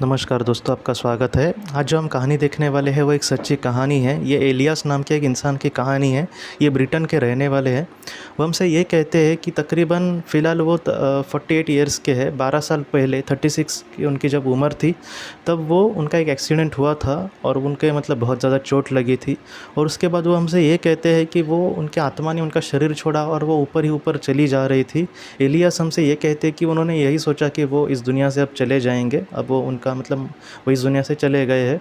नमस्कार दोस्तों, आपका स्वागत है। आज जो हम कहानी देखने वाले हैं वो एक सच्ची कहानी है। ये एलियास नाम के एक इंसान की कहानी है। ये ब्रिटेन के रहने वाले हैं। वो हमसे ये कहते हैं कि तकरीबन फ़िलहाल वो 48 ईयर्स के हैं। 12 साल पहले 36 की उनकी जब उम्र थी, तब वो उनका एक एक्सीडेंट हुआ था और उनके बहुत ज़्यादा चोट लगी थी। और उसके बाद वो हमसे ये कहते हैं कि वो उनके आत्मा ने उनका शरीर छोड़ा और वो ऊपर ही ऊपर चली जा रही थी। एलियास हमसे ये कहते हैं कि उन्होंने यही सोचा कि वो इस दुनिया से अब चले जाएंगे। अब वो उनका वो इस दुनिया से चले गए हैं।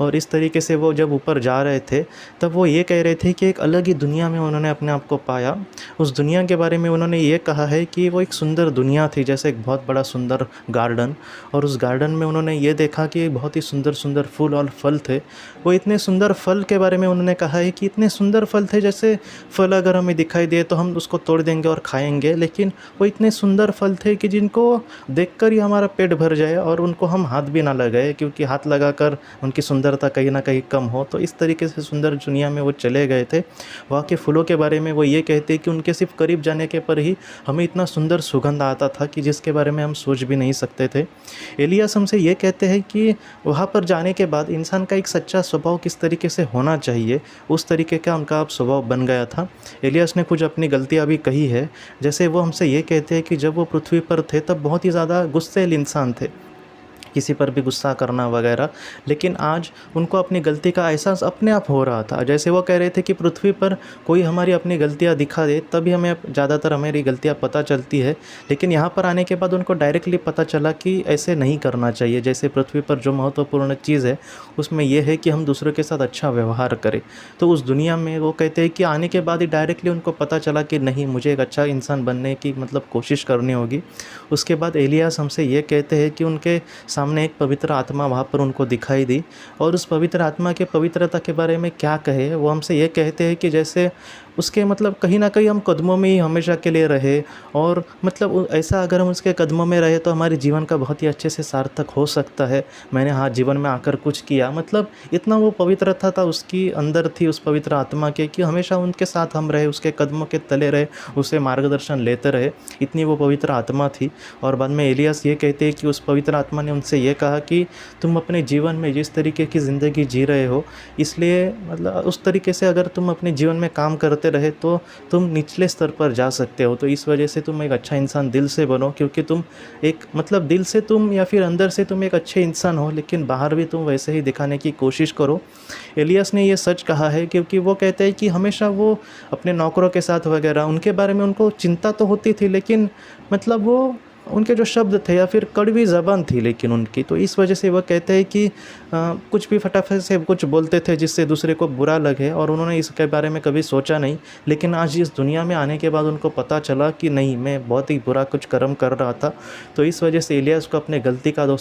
और इस तरीके से वो जब ऊपर जा रहे थे, तब वो ये कह रहे थे कि एक अलग ही दुनिया में उन्होंने अपने आप को पाया। उस दुनिया के बारे में उन्होंने ये कहा है कि वो एक सुंदर दुनिया थी, जैसे एक बहुत बड़ा सुंदर गार्डन। और उस गार्डन में उन्होंने ये देखा कि बहुत ही सुंदर सुंदर फूल और फल थे। वो इतने सुंदर फल के बारे में उन्होंने कहा है कि इतने सुंदर फल थे, जैसे फल अगर हमें दिखाई दिए तो हम उसको तोड़ देंगे और खाएंगे, लेकिन वो इतने सुंदर फल थे कि जिनको देखकर ही हमारा पेट भर जाए और उनको हम हाथ भी ना लगाए, क्योंकि हाथ लगाकर उनकी सुंदरता कहीं ना कहीं कम हो। तो इस तरीके से सुंदर दुनिया में वो चले गए थे। वहाँ के फूलों के बारे में वो ये कहते कि उनके सिर्फ करीब जाने के पर ही हमें इतना सुंदर सुगंध आता था कि जिसके बारे में हम सोच भी नहीं सकते थे। एलियास हमसे ये कहते हैं कि वहाँ पर जाने के बाद इंसान का एक सच्चा स्वभाव किस तरीके से होना चाहिए, उस तरीके का उनका अब स्वभाव बन गया था। एलियास ने कुछ अपनी गलतियाँ भी कही है। जैसे वो हमसे ये कहते हैं कि जब वो पृथ्वी पर थे तब बहुत ही ज़्यादा गुस्सैल इंसान थे, किसी पर भी गुस्सा करना वगैरह। लेकिन आज उनको अपनी गलती का एहसास अपने आप हो रहा था। जैसे वो कह रहे थे कि पृथ्वी पर कोई हमारी अपनी गलतियां दिखा दे तभी हमें ज़्यादातर हमारी गलतियां पता चलती है, लेकिन यहाँ पर आने के बाद उनको डायरेक्टली पता चला कि ऐसे नहीं करना चाहिए। जैसे पृथ्वी पर जो महत्वपूर्ण चीज़ है उसमें यह है कि हम दूसरों के साथ अच्छा व्यवहार करें। तो उस दुनिया में वो कहते हैं कि आने के बाद ही डायरेक्टली उनको पता चला कि नहीं, मुझे एक अच्छा इंसान बनने की कोशिश करनी होगी। उसके बाद एलियास हमसे ये कहते हैं कि उनके सामने एक पवित्र आत्मा वहाँ पर उनको दिखाई दी। और उस पवित्र आत्मा के पवित्रता के बारे में क्या कहे, वो हमसे ये कहते हैं कि जैसे उसके कहीं ना कहीं हम कदमों में ही हमेशा के लिए रहे। और ऐसा अगर हम उसके कदमों में रहे तो हमारे जीवन का बहुत ही अच्छे से सार्थक हो सकता है। मैंने जीवन में आकर कुछ किया, इतना वो पवित्रता था उसकी अंदर थी, उस पवित्र आत्मा के, कि हमेशा उनके साथ हम रहे, उसके कदमों के तले रहे, उसे मार्गदर्शन लेते रहे। इतनी वो पवित्र आत्मा थी। और बाद में एलियास ये कहते हैं कि उस पवित्र आत्मा ने उनसे ये कहा कि तुम अपने जीवन में जिस तरीके की ज़िंदगी जी रहे हो, इसलिए उस तरीके से अगर तुम अपने जीवन में काम करते रहे तो तुम निचले स्तर पर जा सकते हो। तो इस वजह से तुम एक अच्छा इंसान दिल से बनो, क्योंकि तुम एक दिल से तुम या फिर अंदर से तुम एक अच्छे इंसान हो, लेकिन बाहर भी तुम वैसे ही दिखाने की कोशिश करो। एलियास ने ये सच कहा है, क्योंकि वो कहते हैं कि हमेशा वो अपने नौकरों के साथ वगैरह उनके बारे में उनको चिंता तो होती थी, लेकिन वो उनके जो शब्द थे या फिर कड़वी ज़बान थी लेकिन उनकी, तो इस वजह से वह कहते हैं कि कुछ भी फटाफट से कुछ बोलते थे जिससे दूसरे को बुरा लगे, और उन्होंने इसके बारे में कभी सोचा नहीं। लेकिन आज इस दुनिया में आने के बाद उनको पता चला कि नहीं, मैं बहुत ही बुरा कुछ कर्म कर रहा था। तो इस वजह से एलियास को अपने गलती का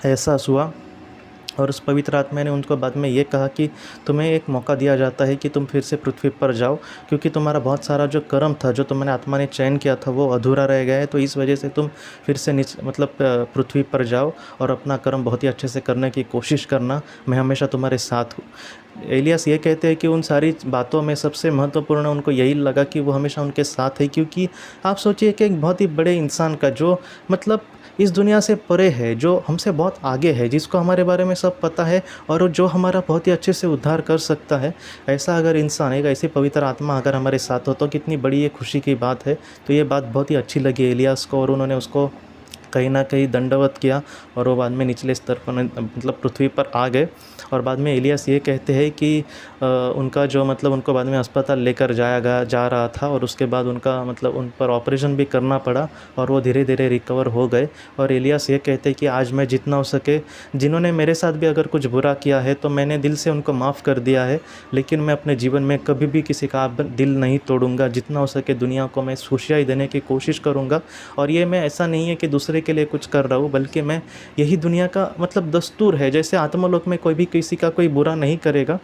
एहसास हुआ। और उस पवित्र आत्मा ने उनको बाद में ये कहा कि तुम्हें एक मौका दिया जाता है कि तुम फिर से पृथ्वी पर जाओ, क्योंकि तुम्हारा बहुत सारा जो कर्म था, जो तुम्हारे आत्मा ने चयन किया था, वो अधूरा रह गया है। तो इस वजह से तुम फिर से पृथ्वी पर जाओ और अपना कर्म बहुत ही अच्छे से करने की कोशिश करना। मैं हमेशा तुम्हारे साथ हूँ। एलियास ये कहते हैं कि उन सारी बातों में सबसे महत्वपूर्ण उनको यही लगा कि वो हमेशा उनके साथ है, क्योंकि आप सोचिए कि एक बहुत ही बड़े इंसान का जो इस दुनिया से परे है, जो हमसे बहुत आगे है, जिसको हमारे बारे में सब पता है और जो हमारा बहुत ही अच्छे से उद्धार कर सकता है, ऐसा अगर इंसान, एक ऐसी पवित्र आत्मा अगर हमारे साथ हो तो कितनी बड़ी ये खुशी की बात है। तो ये बात बहुत ही अच्छी लगी एलियास को, और उन्होंने उसको कहीं ना कहीं दंडवत किया और वो बाद में निचले स्तर पर पृथ्वी पर आ गए। और बाद में एलियास ये कहते हैं कि उनका जो उनको बाद में अस्पताल लेकर जा रहा था, और उसके बाद उनका उन पर ऑपरेशन भी करना पड़ा और वो धीरे धीरे रिकवर हो गए। और एलियास ये कहते हैं कि आज मैं जितना हो सके, जिन्होंने मेरे साथ भी अगर कुछ बुरा किया है तो मैंने दिल से उनको माफ़ कर दिया है, लेकिन मैं अपने जीवन में कभी भी किसी का दिल नहीं तोड़ूंगा। जितना हो सके दुनिया को मैं खुशियाँ देने की कोशिश करूँगा। और ये मैं ऐसा नहीं है कि दूसरे के लिए कुछ कर रहा हूँ, बल्कि मैं यही दुनिया का दस्तूर है। जैसे आत्मलोक में कोई भी किसी का कोई बुरा नहीं करेगा,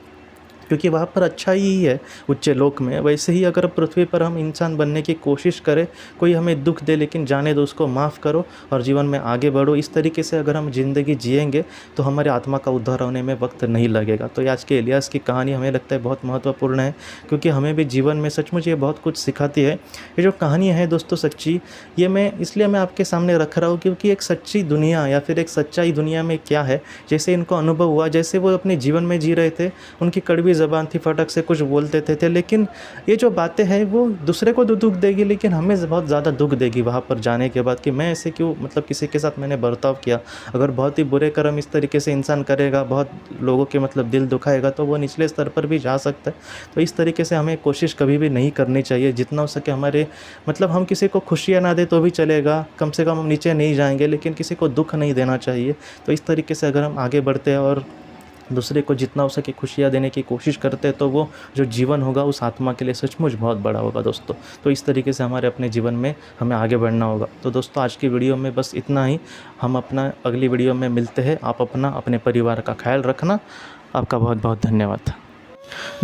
क्योंकि वहाँ पर अच्छा ही है उच्च लोक में। वैसे ही अगर पृथ्वी पर हम इंसान बनने की कोशिश करें, कोई हमें दुख दे लेकिन जाने दो, उसको माफ़ करो और जीवन में आगे बढ़ो, इस तरीके से अगर हम ज़िंदगी जिएंगे तो हमारे आत्मा का उद्धार होने में वक्त नहीं लगेगा। तो ये आज के इलियास की कहानी हमें लगता है बहुत महत्वपूर्ण है, क्योंकि हमें भी जीवन में सचमुच ये बहुत कुछ सिखाती है। ये जो कहानियाँ हैं दोस्तों सच्ची, ये मैं आपके सामने रख रहा हूँ क्योंकि एक सच्ची दुनिया या फिर एक सच्चाई दुनिया में क्या है, जैसे इनको अनुभव हुआ, जैसे वो अपने जीवन में जी रहे थे। उनकी कड़वी ज़बान थी, फटक से कुछ बोलते थे, लेकिन ये जो बातें हैं वो दूसरे को तो दुख देगी, लेकिन हमें बहुत ज़्यादा दुख देगी वहाँ पर जाने के बाद कि मैं ऐसे क्यों, मतलब किसी के साथ मैंने बर्ताव किया। अगर बहुत ही बुरे कर्म इस तरीके से इंसान करेगा, बहुत लोगों के मतलब दिल दुखाएगा, तो वो निचले स्तर पर भी जा सकता है। तो इस तरीके से हमें कोशिश कभी भी नहीं करनी चाहिए। जितना हो सके हमारे मतलब हम किसी को खुशियाँ ना दे तो भी चलेगा, कम से कम हम नीचे नहीं जाएंगे, लेकिन किसी को दुख नहीं देना चाहिए। तो इस तरीके से अगर हम आगे बढ़ते हैं और दूसरे को जितना हो सके खुशियाँ देने की कोशिश करते हैं, तो वो जो जीवन होगा उस आत्मा के लिए सचमुच बहुत बड़ा होगा दोस्तों। तो इस तरीके से हमारे अपने जीवन में हमें आगे बढ़ना होगा। तो दोस्तों आज की वीडियो में बस इतना ही। हम अपना अगली वीडियो में मिलते हैं। आप अपना अपने परिवार का ख्याल रखना। आपका बहुत बहुत धन्यवाद।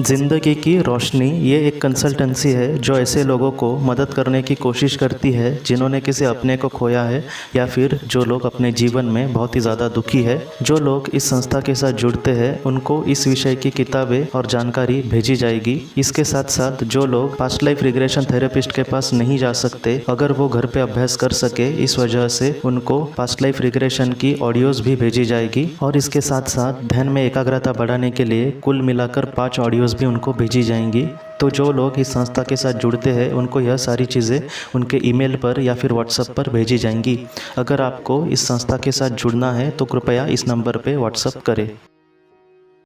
ज़िंदगी की रोशनी ये एक कंसल्टेंसी है जो ऐसे लोगों को मदद करने की कोशिश करती है जिन्होंने किसी अपने को खोया है, या फिर जो लोग अपने जीवन में बहुत ही ज़्यादा दुखी है। जो लोग इस संस्था के साथ जुड़ते हैं उनको इस विषय की किताबें और जानकारी भेजी जाएगी। इसके साथ साथ जो लोग पास्ट लाइफ रिग्रेशन थेरेपिस्ट के पास नहीं जा सकते, अगर वो घर पे अभ्यास कर सके, इस वजह से उनको पास्ट लाइफ रिग्रेशन की ऑडियोज़ भी भेजी जाएगी। और इसके साथ साथ ध्यान में एकाग्रता बढ़ाने के लिए कुल मिलाकर 5 ऑडियोज़ भी उनको भेजी जाएंगी। तो जो लोग इस संस्था के साथ जुड़ते हैं उनको यह सारी चीज़ें उनके ईमेल पर या फिर व्हाट्सएप पर भेजी जाएंगी। अगर आपको इस संस्था के साथ जुड़ना है तो कृपया इस नंबर पे व्हाट्सएप करें।